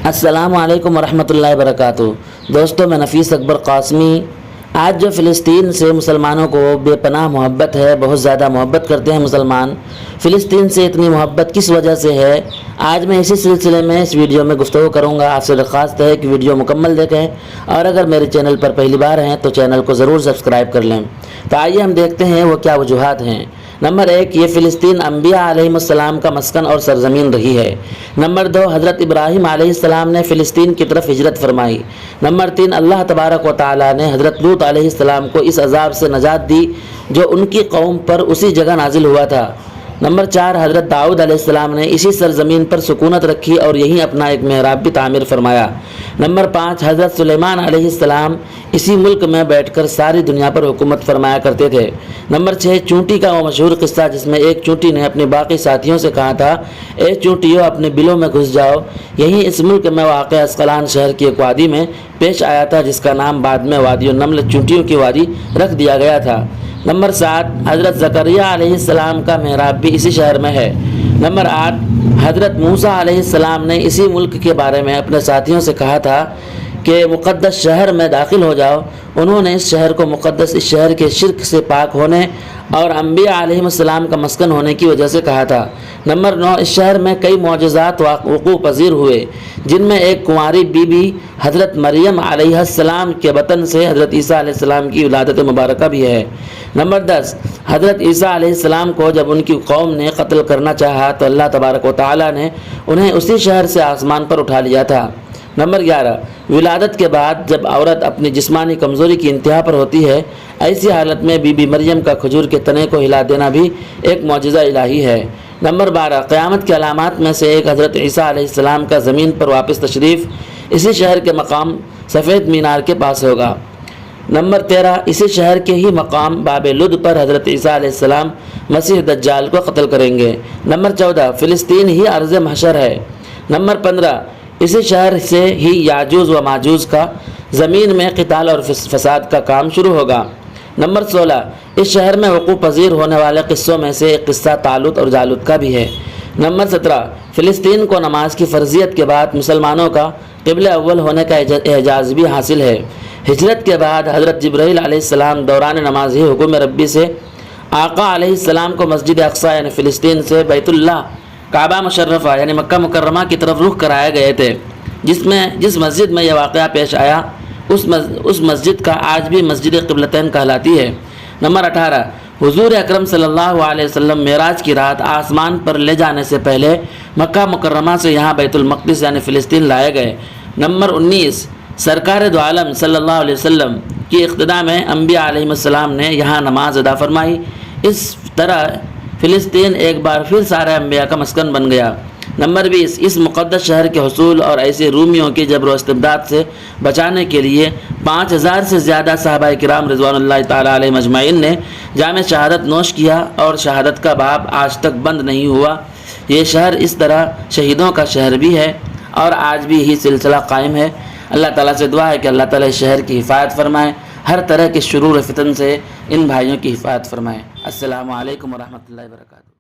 السلام علیکم ورحمۃ اللہ وبرکاتہ۔ دوستو، میں نفیس اکبر قاسمی۔ آج جو فلسطین سے مسلمانوں کو بے پناہ محبت ہے، بہت زیادہ محبت کرتے ہیں مسلمان، فلسطین سے اتنی محبت کس وجہ سے ہے، آج میں اسی سلسلے میں اس ویڈیو میں گفتگو کروں گا۔ آپ سے درخواست ہے کہ ویڈیو مکمل دیکھیں، اور اگر میرے چینل پر پہلی بار ہیں تو چینل کو ضرور سبسکرائب کر لیں۔ تو آئیے ہم دیکھتے ہیں وہ کیا وجوہات ہیں۔ نمبر 1، یہ فلسطین انبیاء علیہ السلام کا مسکن اور سرزمین رہی ہے۔ نمبر 2، حضرت ابراہیم علیہ السلام نے فلسطین کی طرف ہجرت فرمائی۔ نمبر 3، اللہ تبارک و تعالی نے حضرت لوط علیہ السلام کو اس عذاب سے نجات دی جو ان کی قوم پر اسی جگہ نازل ہوا تھا۔ نمبر 4، حضرت داؤد علیہ السلام نے اسی سرزمین پر سکونت رکھی اور یہیں اپنا ایک محراب بھی تعمیر فرمایا۔ نمبر 5، حضرت سلیمان علیہ السلام اسی ملک میں بیٹھ کر ساری دنیا پر حکومت فرمایا کرتے تھے۔ نمبر 6، چونٹی کا وہ مشہور قصہ جس میں ایک چونٹی نے اپنے باقی ساتھیوں سے کہا تھا، اے چونٹیوں اپنے بلوں میں گھس جاؤ۔ یہیں اس ملک میں واقع اسقلان شہر کی ایک وادی میں پیش آیا تھا جس کا نام بعد میں وادی النمل چونٹیوں کی وادی رکھ دیا گیا تھا۔ نمبر 7، حضرت زکریا علیہ السلام کا محراب بھی اسی شہر میں ہے۔ نمبر 8، حضرت موسیٰ علیہ السلام نے اسی ملک کے بارے میں اپنے ساتھیوں سے کہا تھا کہ مقدس شہر میں داخل ہو جاؤ۔ انہوں نے اس شہر کو مقدس، اس شہر کے شرک سے پاک ہونے اور انبیاء علیہ السلام کا مسکن ہونے کی وجہ سے کہا تھا۔ نمبر 9، اس شہر میں کئی معجزات وقوع پذیر ہوئے جن میں ایک کنواری بی بی حضرت مریم علیہ السلام کے بطن سے حضرت عیسیٰ علیہ السلام کی ولادت مبارکہ بھی ہے۔ نمبر 10، حضرت عیسیٰ علیہ السلام کو جب ان کی قوم نے قتل کرنا چاہا تو اللہ تبارک و تعالی نے انہیں اسی شہر سے آسمان پر اٹھا لیا تھا۔ نمبر 11، ولادت کے بعد جب عورت اپنی جسمانی کمزوری کی انتہا پر ہوتی ہے، ایسی حالت میں بی بی مریم کا کھجور کے تنے کو ہلا دینا بھی ایک معجزہ الہی ہے۔ نمبر 12، قیامت کی علامات میں سے ایک حضرت عیسیٰ علیہ السلام کا زمین پر واپس تشریف اسی شہر کے مقام سفید مینار کے پاس ہوگا۔ نمبر 13، اسی شہر کے ہی مقام باب لد پر حضرت عیسیٰ علیہ السلام مسیح دجال کو قتل کریں گے۔ نمبر 14، فلسطین ہی ارض محشر ہے۔ نمبر 15، اسی شہر سے ہی یاجوج و ماجوج کا زمین میں قتال اور فساد کا کام شروع ہوگا۔ نمبر 16، اس شہر میں وقوع پذیر ہونے والے قصوں میں سے ایک قصہ طالوت اور جالوت کا بھی ہے۔ نمبر 17، فلسطین کو نماز کی فرضیت کے بعد مسلمانوں کا قبلہ اول ہونے کا اعزاز بھی حاصل ہے۔ ہجرت کے بعد حضرت جبرائیل علیہ السلام دوران نماز ہی حکم ربی سے آقا علیہ السلام کو مسجد اقصی یعنی فلسطین سے بیت اللہ کعبہ مشرفہ یعنی مکہ مکرمہ کی طرف رخ کرائے گئے تھے۔ جس مسجد میں یہ واقعہ پیش آیا اس مسجد کا آج بھی مسجد قبلتین کہلاتی ہے۔ نمبر 18، حضور اکرم صلی اللہ علیہ وسلم معراج کی رات آسمان پر لے جانے سے پہلے مکہ مکرمہ سے یہاں بیت المقدس یعنی فلسطین لائے گئے۔ نمبر 19، سرکار دو عالم صلی اللہ علیہ وسلم کی اقتداء میں انبیاء علیہ السلام نے یہاں نماز ادا فرمائی۔ اس طرح فلسطین ایک بار پھر سارے انبیاء کا مسکن بن گیا۔ نمبر 20، اس مقدس شہر کے حصول اور ایسے رومیوں کے جبر و استبداد سے بچانے کے لیے 5000 سے زیادہ صحابہ کرام رضوان اللہ تعالی علیہم اجمعین نے جام شہادت نوش کیا اور شہادت کا باب آج تک بند نہیں ہوا۔ یہ شہر اس طرح شہیدوں کا شہر بھی ہے اور آج بھی یہی سلسلہ قائم ہے۔ اللہ تعالیٰ سے دعا ہے کہ اللہ تعالیٰ اس شہر کی حفاظت فرمائے، ہر طرح کے شرور فتن سے ان بھائیوں کی حفاظت فرمائے۔ السلام علیکم ورحمۃ اللہ وبرکاتہ۔